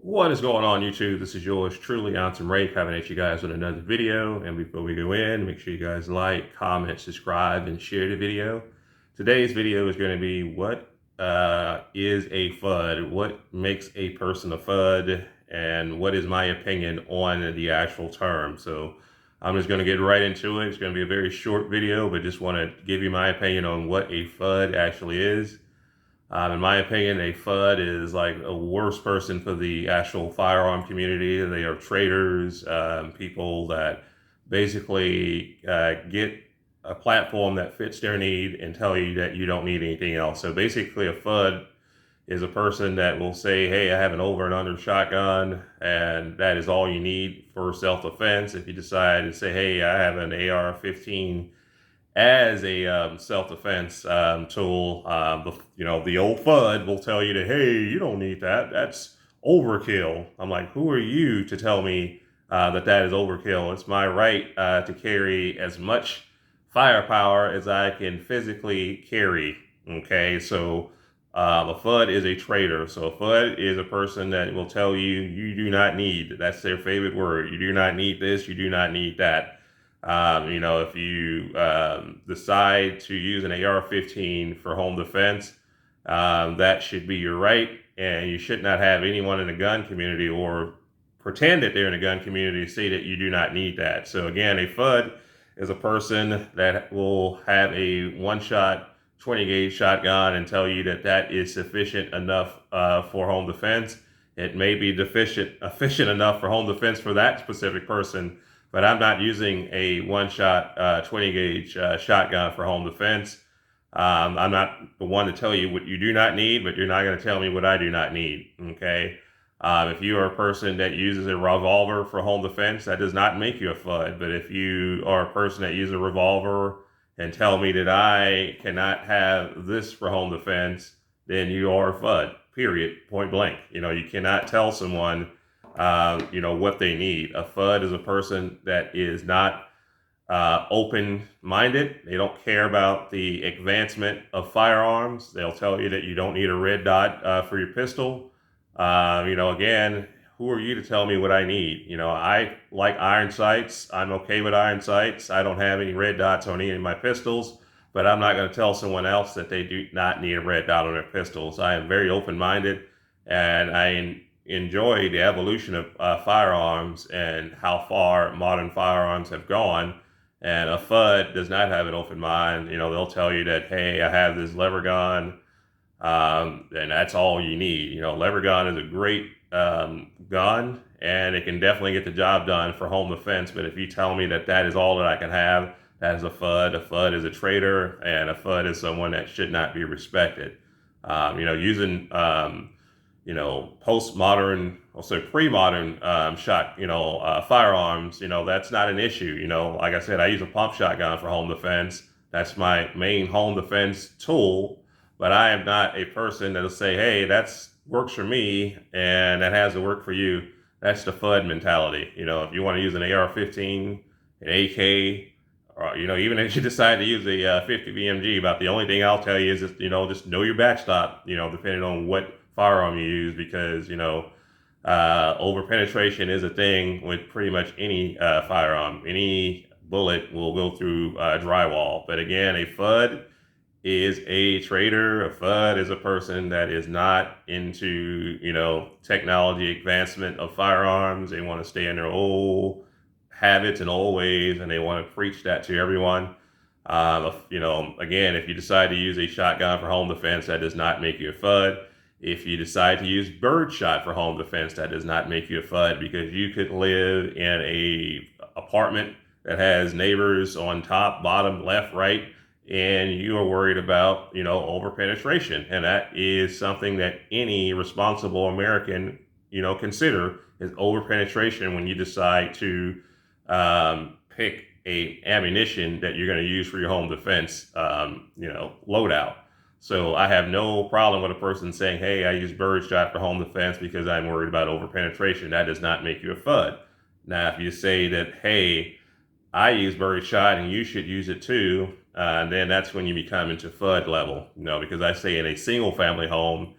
What is going on, YouTube? This is yours truly, ATUM-RE, coming at you guys with another video. And before we go in, make sure you guys like, comment, subscribe, and share the video. Today's video is going to be what is a Fudd? What makes a person a Fudd? And what is my opinion on the actual term? So I'm just going to get right into it. It's going to be a very short video, but just want to give you my opinion on what a Fudd actually is. In my opinion, a Fudd is like a worse person for the actual firearm community. They are traders, people that basically get a platform that fits their need and tell you that you don't need anything else. So basically, a Fudd is a person that will say, hey, I have an over and under shotgun, and that is all you need for self-defense. If you decide to say, hey, I have an AR-15 as a self-defense tool, the old Fudd will tell you that, hey, you don't need that. That's overkill. I'm like, who are you to tell me that is overkill? It's my right to carry as much firepower as I can physically carry. Okay, so a Fudd is a trader. So a Fudd is a person that will tell you you do not need. That's their favorite word. You do not need this. You do not need that. If you decide to use an AR-15 for home defense, that should be your right, and you should not have anyone in the gun community or pretend that they're in the gun community say that you do not need that. So again, a Fudd is a person that will have a one-shot 20-gauge shotgun and tell you that that is sufficient enough for home defense. It may be efficient enough for home defense for that specific person, but I'm not using a one-shot 20-gauge shotgun for home defense. I'm not the one to tell you what you do not need, but you're not going to tell me what I do not need, okay? If you are a person that uses a revolver for home defense, that does not make you a Fudd. But if you are a person that uses a revolver and tell me that I cannot have this for home defense, then you are a Fudd, period, point blank. You cannot tell someone what they need. A Fudd is a person that is not open-minded. They don't care about the advancement of firearms. They'll tell you that you don't need a red dot for your pistol. Again, who are you to tell me what I need? I like iron sights. I'm okay with iron sights. I don't have any red dots on any of my pistols, but I'm not going to tell someone else that they do not need a red dot on their pistols. I am very open-minded, and I enjoy the evolution of firearms and how far modern firearms have gone. And a Fudd does not have an open mind. They'll tell you that, hey, I have this lever gun, and that's all you need. Lever gun is a great gun, and it can definitely get the job done for home defense. But if you tell me that that is all that I can have, that is a Fudd. A Fudd is a traitor, and a Fudd is someone that should not be respected. Using postmodern, also pre-modern firearms, that's not an issue. Like I said, I use a pump shotgun for home defense. That's my main home defense tool, but I am not a person that'll say, hey, that's works for me and that has to work for you. That's the Fudd mentality. If you want to use an AR-15, an AK, or, even if you decide to use a 50 BMG, about the only thing I'll tell you is just, just know your backstop, depending on what firearm you use, because over penetration is a thing with pretty much any firearm. Any bullet will go through drywall. But again, a Fudd is a trader. A Fudd is a person that is not into technology advancement of firearms. They want to stay in their old habits and old ways, and they want to preach that to everyone. Again, if you decide to use a shotgun for home defense, that does not make you a Fudd. If you decide to use birdshot for home defense, that does not make you a Fudd, because you could live in a apartment that has neighbors on top, bottom, left, right, and you are worried about, over penetration. And that is something that any responsible American, consider is over penetration when you decide to pick a ammunition that you're going to use for your home defense, loadout. So I have no problem with a person saying, hey, I use birdshot for home defense because I'm worried about overpenetration. That does not make you a Fudd. Now, if you say that, hey, I use birdshot and you should use it too, then that's when you become into Fudd level. Because I say in a single family home,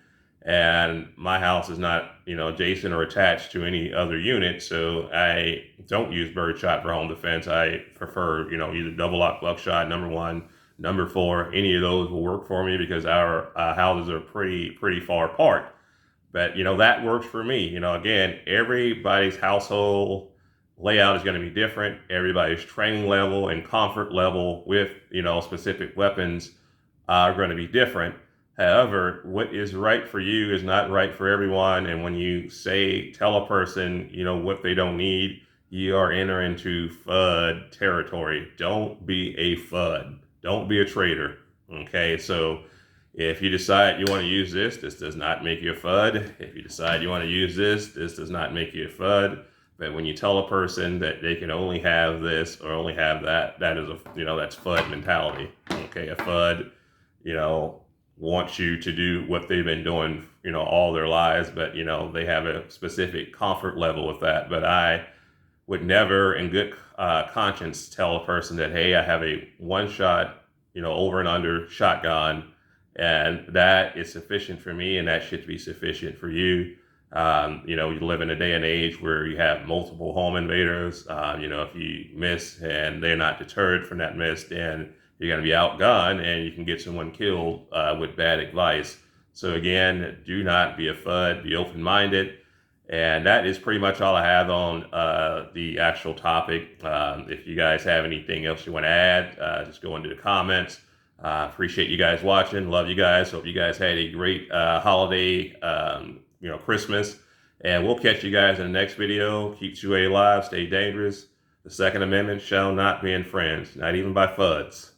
and my house is not, adjacent or attached to any other unit, so I don't use birdshot for home defense. I prefer, either double lock buckshot, number one, number four. Any of those will work for me because our houses are pretty far apart. But that works for me. Again, everybody's household layout is going to be different. Everybody's training level and comfort level with specific weapons are going to be different. However, what is right for you is not right for everyone. And when you tell a person, what they don't need, you are entering into Fudd territory. Don't be a Fudd. Don't be a traitor. Okay, so if you decide you want to use this does not make you a Fudd. If you decide you want to use this does not make you a Fudd. But when you tell a person that they can only have this or only have that, that is that's Fudd mentality. Okay, a Fudd, wants you to do what they've been doing, all their lives, but they have a specific comfort level with that. But I would never, in good conscience, tell a person that, hey, I have a one-shot, over and under shotgun, and that is sufficient for me, and that should be sufficient for you. You live in a day and age where you have multiple home invaders. If you miss and they're not deterred from that miss, then you're going to be outgunned and you can get someone killed with bad advice. So again, do not be a Fudd, be open-minded. And that is pretty much all I have on the actual topic. If you guys have anything else you want to add, just go into the comments. Appreciate you guys watching. Love you guys. Hope you guys had a great holiday, Christmas. And we'll catch you guys in the next video. Keep 2A alive. Stay dangerous. The Second Amendment shall not be infringed, not even by Fudds.